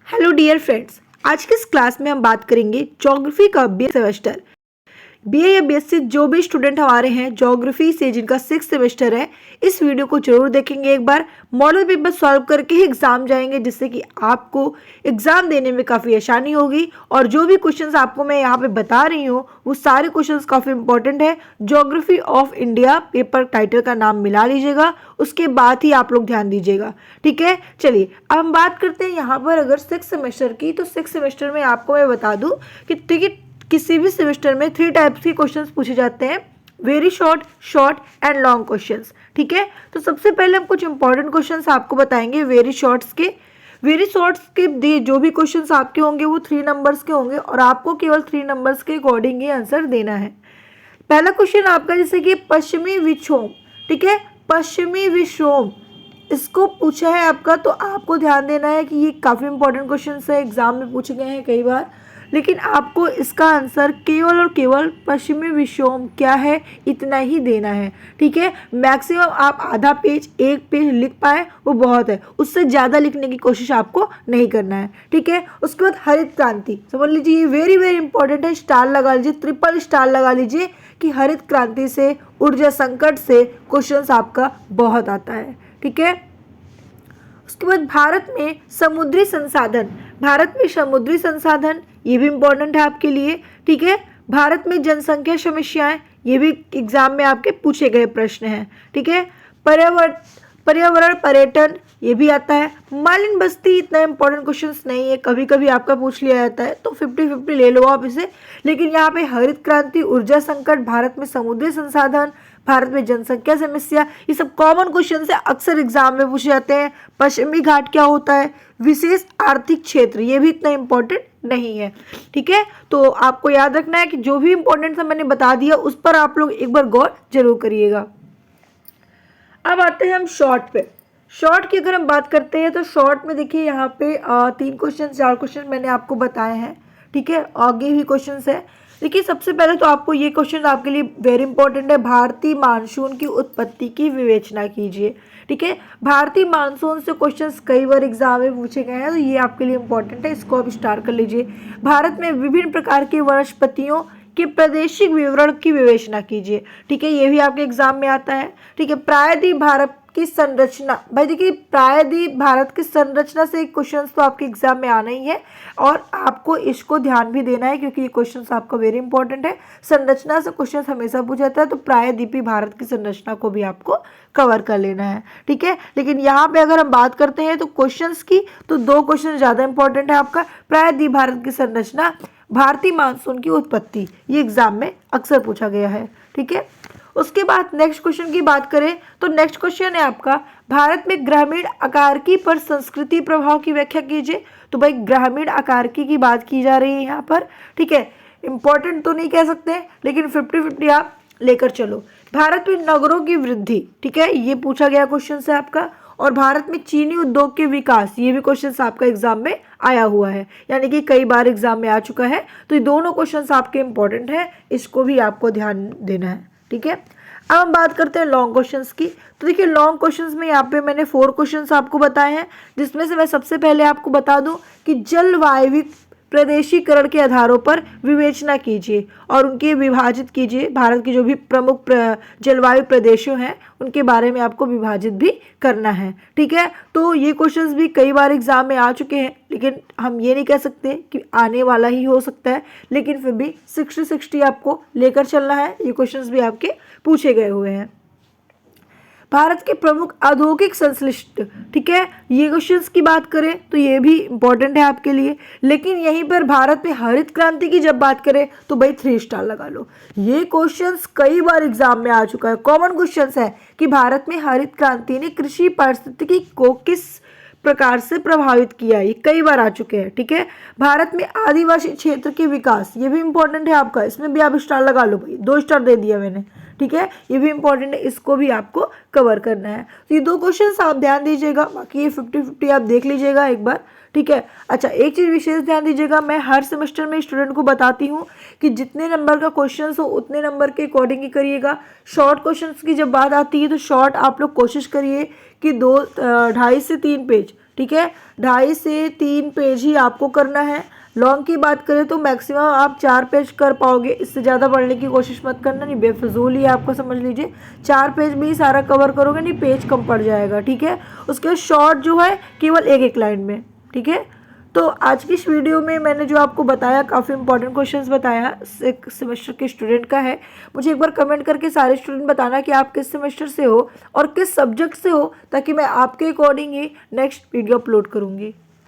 Hello dear friends, आज की इस क्लास में हम बात करेंगे ज्योग्राफी का बीए सेमेस्टर। बीए या बीएससी जो भी स्टूडेंट हमारे हैं ज्योग्राफी से जिनका 6th सेमेस्टर है, इस वीडियो को जरूर देखेंगे। एक बार मॉडल पेपर सॉल्व करके ही एग्जाम जाएंगे, जिससे कि आपको एग्जाम देने में काफ़ी आसानी होगी। और जो भी क्वेश्चंस आपको मैं यहाँ पे बता रही हूँ वो सारे क्वेश्चंस काफ़ी इंपॉर्टेंट है। Geography of India paper title का नाम मिला लीजिएगा, उसके बाद ही आप लोग ध्यान दीजिएगा। ठीक है, चलिए अब हम बात करते हैं यहाँ पर अगर 6th सेमेस्टर की। तो 6th सेमेस्टर में आपको मैं बता दूँ कि किसी भी सेमेस्टर में 3 टाइप्स के क्वेश्चंस पूछे जाते हैं, very short, short and long questions. ठीक है, तो सबसे पहले हम कुछ इंपॉर्टेंट क्वेश्चंस आपको बताएंगे वेरी शॉर्ट्स के। वेरी शॉर्ट्स के जो भी क्वेश्चंस आपके होंगे वो 3 नंबर्स के होंगे और आपको केवल 3 नंबर्स के अकॉर्डिंग ही आंसर देना है। पहला क्वेश्चन आपका जैसे कि पश्चिमी विक्षोभ, ठीक है, पश्चिमी विक्षोभ इसको पूछा है आपका, तो आपको ध्यान देना है कि ये काफ़ी इंपॉर्टेंट क्वेश्चन है, एग्जाम में पूछे गए हैं कई बार। लेकिन आपको इसका आंसर केवल और केवल पश्चिमी विक्षोभ क्या है इतना ही देना है। ठीक है, मैक्सिमम आप आधा पेज, 1 पेज लिख पाए वो बहुत है, उससे ज़्यादा लिखने की कोशिश आपको नहीं करना है। ठीक है, उसके बाद हरित क्रांति समझ लीजिए, ये वेरी वेरी इंपॉर्टेंट है, स्टार लगा लीजिए, ट्रिपल स्टार लगा लीजिए कि हरित क्रांति से, ऊर्जा संकट से क्वेश्चन आपका बहुत आता है। ठीक है, उसके बाद भारत में समुद्री संसाधन, भारत में समुद्री संसाधन ये भी इम्पोर्टेंट है आपके लिए। ठीक है, भारत में जनसंख्या समस्याएं ये भी एग्जाम में आपके पूछे गए प्रश्न हैं। ठीक है, पर्यावरण पर्यटन ये भी आता है। मालिन बस्ती इतना इंपॉर्टेंट क्वेश्चंस नहीं है, कभी कभी आपका पूछ लिया जाता है, तो 50-50 ले लो आप इसे। लेकिन यहाँ पे हरित क्रांति, ऊर्जा संकट, भारत में समुद्री संसाधन, भारत में जनसंख्या समस्या, ये सब कॉमन क्वेश्चन है, अक्सर एग्जाम में पूछे जाते हैं। पश्चिमी घाट क्या होता है, विशेष आर्थिक क्षेत्र ये भी इतना इंपॉर्टेंट नहीं है। ठीक है, तो आपको याद रखना है कि जो भी इंपॉर्टेंट था मैंने बता दिया, उस पर आप लोग एक बार गौर जरूर करिएगा। अब आते हैं हम शॉर्ट पे। शॉर्ट की अगर हम बात करते हैं तो शॉर्ट में देखिए यहाँ पे 3 क्वेश्चन 4 क्वेश्चन मैंने आपको बताए हैं। ठीक है, आगे भी क्वेश्चन है। देखिए सबसे पहले तो आपको ये क्वेश्चन आपके लिए वेरी इंपॉर्टेंट है, भारतीय मानसून की उत्पत्ति की विवेचना कीजिए। ठीक है, भारतीय मानसून से क्वेश्चंस कई बार एग्जाम में पूछे गए हैं, तो ये आपके लिए इंपॉर्टेंट है, इसको आप स्टार कर लीजिए। भारत में विभिन्न प्रकार के वनस्पतियों के प्रादेशिक विवरण की विवेचना कीजिए। ठीक है, ये भी आपके एग्जाम में आता है। ठीक है, प्रायद्वीप भारत की संरचना, भाई देखिए प्रायद्वीप भारत की संरचना से क्वेश्चंस तो आपके एग्जाम में आना ही है और आपको इसको ध्यान भी देना है क्योंकि ये क्वेश्चंस आपका वेरी इंपॉर्टेंट है। संरचना से क्वेश्चन हमेशा पूछा जाता है, तो प्रायद्वीपीय भारत की संरचना को भी आपको कवर कर लेना है। ठीक है, लेकिन यहाँ पे अगर हम बात करते हैं तो क्वेश्चंस की, तो 2 क्वेश्चन ज़्यादा इंपॉर्टेंट है आपका, प्रायद्वीप भारत की संरचना, भारतीय मानसून की उत्पत्ति, ये एग्जाम में अक्सर पूछा गया है। ठीक है, उसके बाद नेक्स्ट क्वेश्चन की बात करें तो नेक्स्ट क्वेश्चन है आपका, भारत में ग्रामीण आकारिकी पर संस्कृति प्रभाव की व्याख्या कीजिए। तो भाई ग्रामीण आकारिकी की बात की जा रही है यहाँ पर। ठीक है, इंपॉर्टेंट तो नहीं कह सकते लेकिन 50-50 आप लेकर चलो। भारत में नगरों की वृद्धि, ठीक है, ये पूछा गया क्वेश्चन है आपका। और भारत में चीनी उद्योग के विकास, ये भी क्वेश्चन आपका एग्जाम में आया हुआ है, यानी कि कई बार एग्जाम में आ चुका है। तो ये दोनों क्वेश्चन आपके इंपॉर्टेंट है, इसको भी आपको ध्यान देना है। ठीक है, अब हम बात करते हैं लॉन्ग क्वेश्चंस की। तो देखिए लॉन्ग क्वेश्चंस में यहाँ पे मैंने 4 क्वेश्चंस आपको बताए हैं, जिसमें से मैं सबसे पहले आपको बता दूं कि जलवायु प्रदेशीकरण के आधारों पर विवेचना कीजिए और उनके विभाजित कीजिए। भारत के जो भी प्रमुख जलवायु प्रदेशों हैं उनके बारे में आपको विभाजित भी करना है। ठीक है, तो ये क्वेश्चंस भी कई बार एग्जाम में आ चुके हैं, लेकिन हम ये नहीं कह सकते कि आने वाला ही हो सकता है, लेकिन फिर भी 60-60 आपको लेकर चलना है। ये क्वेश्चंस भी आपके पूछे गए हुए हैं। भारत के प्रमुख औद्योगिक संश्लिष्ट, ठीक है, ये क्वेश्चंस की बात करें तो ये भी इंपॉर्टेंट है आपके लिए। लेकिन यहीं पर भारत में हरित क्रांति की जब बात करें तो भाई 3 स्टार लगा लो। ये क्वेश्चंस कई बार एग्जाम में आ चुका है, कॉमन क्वेश्चंस है कि भारत में हरित क्रांति ने कृषि पारिस्थितिकी को किस प्रकार से प्रभावित किया, ये कई बार आ चुके हैं। ठीक है, भारत में आदिवासी क्षेत्र के विकास, ये भी इंपॉर्टेंट है आपका, इसमें भी आप स्टार लगा लो भाई, 2 स्टार दे दिया मैंने। ठीक है, ये भी इंपॉर्टेंट है, इसको भी आपको कवर करना है। तो ये 2 क्वेश्चन आप ध्यान दीजिएगा, बाकी ये 50-50 आप देख लीजिएगा एक बार। ठीक है, अच्छा एक चीज़ विशेष ध्यान दीजिएगा, मैं हर सेमेस्टर में स्टूडेंट को बताती हूँ कि जितने नंबर का क्वेश्चन हो उतने नंबर के अकॉर्डिंग ही करिएगा। शॉर्ट क्वेश्चन की जब बात आती है तो शॉर्ट आप लोग कोशिश करिए कि 2, 2.5 से 3 पेज, ठीक है। 2.5 से 3 पेज ही आपको करना है। लॉन्ग की बात करें तो मैक्सिमम आप 4 पेज कर पाओगे, इससे ज़्यादा पढ़ने की कोशिश मत करना, नहीं बेफजूल ही आपको समझ लीजिए 4 पेज में ही सारा कवर करोगे, नहीं पेज कम पड़ जाएगा, ठीक है। उसके शॉर्ट जो है केवल एक लाइन में, ठीक है। तो आज की इस वीडियो में मैंने जो आपको बताया काफ़ी इंपॉर्टेंट क्वेश्चंस बताया, एक सेमेस्टर के स्टूडेंट का है। मुझे एक बार कमेंट करके सारे स्टूडेंट बताना कि आप किस सेमेस्टर से हो और किस सब्जेक्ट से हो, ताकि मैं आपके अकॉर्डिंग ही नेक्स्ट वीडियो अपलोड करूँगी।